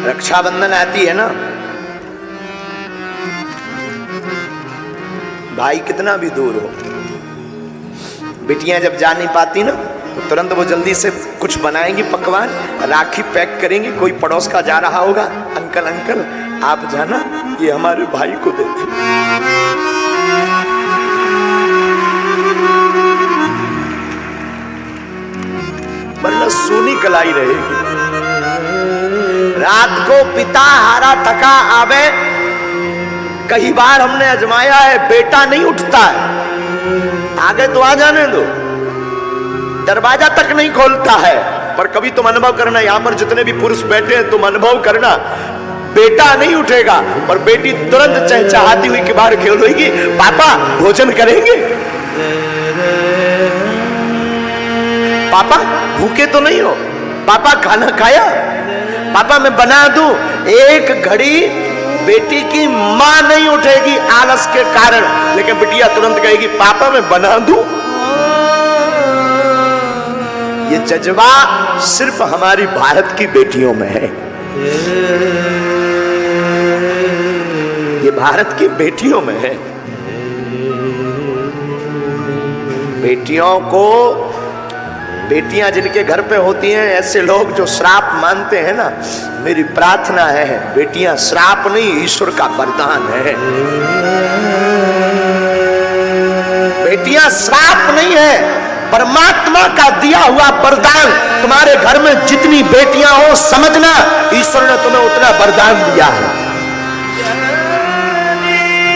रक्षाबंधन आती है ना, भाई कितना भी दूर हो, बेटियां जब जा नहीं पाती ना तो तुरंत वो जल्दी से कुछ बनाएंगी पकवान, राखी पैक करेंगी। कोई पड़ोस का जा रहा होगा, अंकल अंकल आप जाना, ये हमारे भाई को दे दे। वरना सोनी कलाई रहेगी। रात को पिता हारा थका आवे, कई बार हमने आजमाया है, बेटा नहीं उठता है, आगे तो आ जाने दो, दरवाजा तक नहीं खोलता है। पर कभी तुम अनुभव करना, यहां पर जितने भी पुरुष बैठे हैं तुम अनुभव करना, बेटा नहीं उठेगा पर बेटी तुरंत चहचहाती हुई के बाहर खेलेगी, पापा भोजन करेंगे, पापा भूखे तो नहीं हो, पापा खाना खाया, पापा मैं बना दूं। एक घड़ी बेटी की मां नहीं उठेगी आलस के कारण, लेकिन बिटिया तुरंत कहेगी पापा मैं बना दूं। ये जज्बा सिर्फ हमारी भारत की बेटियों में है, ये भारत की बेटियों में है। बेटियों को, बेटियां जिनके घर पे होती हैं, ऐसे लोग जो श्राप मानते हैं ना, मेरी प्रार्थना है बेटियां श्राप नहीं ईश्वर का वरदान है। बेटियां श्राप नहीं है, परमात्मा का दिया हुआ वरदान। तुम्हारे घर में जितनी बेटियां हो समझना ईश्वर ने तुम्हें उतना वरदान दिया है।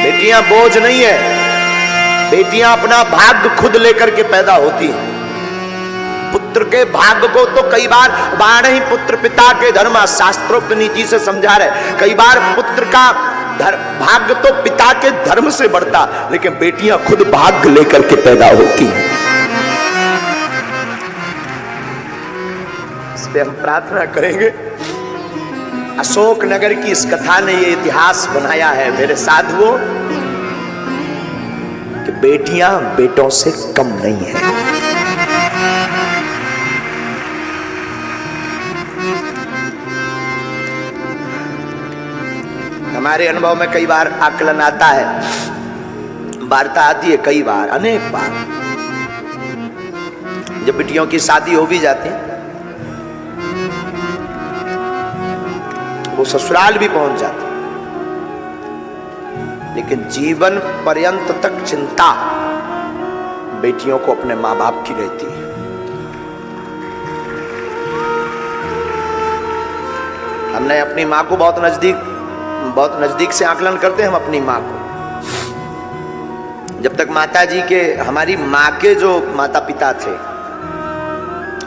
बेटियां बोझ नहीं है, बेटियां अपना भाग्य खुद लेकर के पैदा होती हैं। पुत्र के भाग्य को तो कई बार बाढ़ ही पुत्र पिता के धर्म शास्त्रोक्त नीति से समझा रहे। कई बार पुत्र का भाग्य तो पिता के धर्म से बढ़ता, लेकिन बेटियां खुद भाग्य लेकर के पैदा होती हैं। इस पे हम प्रार्थना करेंगे। अशोक नगर की इस कथा ने ये इतिहास बनाया है मेरे साधुओं कि बेटियां बेटों से कम नहीं है। हमारे अनुभव में कई बार आकलन आता है, वार्ता आती है, कई बार, अनेक बार, जब बेटियों की शादी हो भी जाती वो ससुराल भी पहुंच जाती, लेकिन जीवन पर्यंत तक चिंता बेटियों को अपने मां बाप की रहती है। हमने अपनी मां को बहुत नजदीक से आकलन करते हैं हम अपनी माँ को। जब तक माता जी के, हमारी माँ के जो माता पिता थे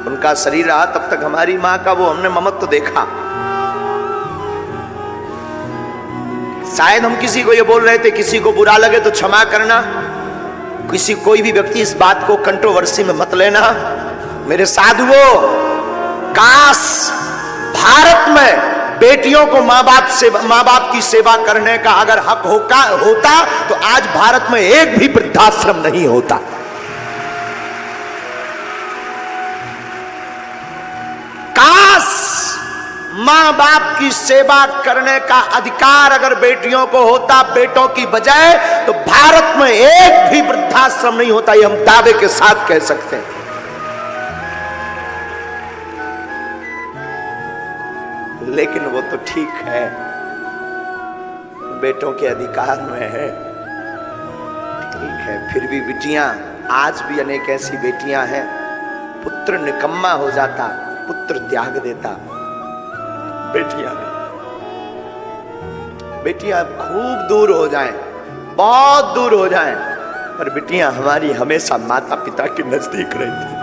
उनका शरीर रहा, तब तक हमारी माँ का वो हमने ममत्व देखा। शायद हम किसी को ये बोल रहे थे, किसी को बुरा लगे तो क्षमा करना, कोई भी व्यक्ति इस बात को कंट्रोवर्सी में मत लेना। मेरे साधुओं, काश भारत में बेटियों को माँ बाप की सेवा करने का अगर हक होता तो आज भारत में एक भी वृद्धाश्रम नहीं होता। काश माँ बाप की सेवा करने का अधिकार अगर बेटियों को होता बेटों की बजाय, तो भारत में एक भी वृद्धाश्रम नहीं होता, ये हम दावे के साथ कह सकते हैं। लेकिन वो तो ठीक है, बेटों के अधिकार में है, ठीक है, फिर भी बेटियां, आज भी अनेक ऐसी बेटियां हैं, पुत्र निकम्मा हो जाता, पुत्र त्याग देता, बेटियां खूब दूर हो जाएं, बहुत दूर हो जाएं, पर बेटियां हमारी हमेशा माता पिता के नजदीक रहती।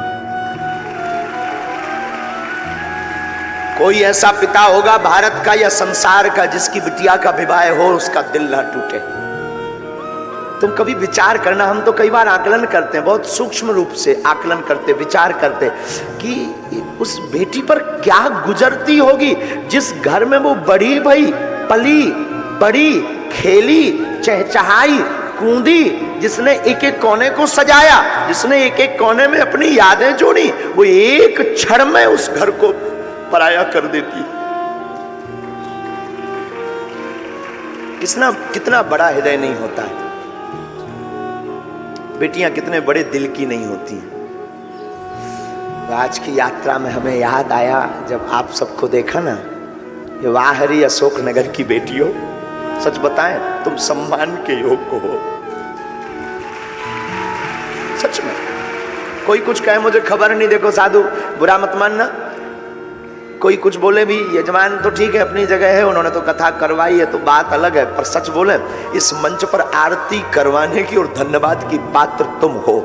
कोई ऐसा पिता होगा भारत का या संसार का जिसकी बिटिया का विवाह हो उसका दिल ना टूटे। तुम कभी विचार करना, हम तो कई बार आकलन करते हैं, बहुत सूक्ष्म रूप से आकलन करते, विचार करते कि उस बेटी पर क्या गुजरती होगी जिस घर में वो बड़ी भई, पली बड़ी, खेली, चहचहाई, कूदी, जिसने एक एक कोने को सजाया, जिसने एक एक कोने में अपनी यादें जोड़ी, वो एक क्षण में उस घर को पराया कर देती। कितना बड़ा हृदय नहीं होता है, बेटियां कितने बड़े दिल की नहीं होती हैं। आज की यात्रा में हमें याद आया जब आप सबको देखा ना, ये वाह हरी अशोक नगर की बेटियों, सच बताएं तुम सम्मान के योग्य हो। सच में कोई कुछ कहे मुझे खबर नहीं, देखो साधु बुरा मत मानना, कोई कुछ बोले भी, यजमान तो ठीक है अपनी जगह है, उन्होंने तो कथा करवाई है तो बात अलग है, पर सच बोले इस मंच पर आरती करवाने की और धन्यवाद की पात्र तुम हो।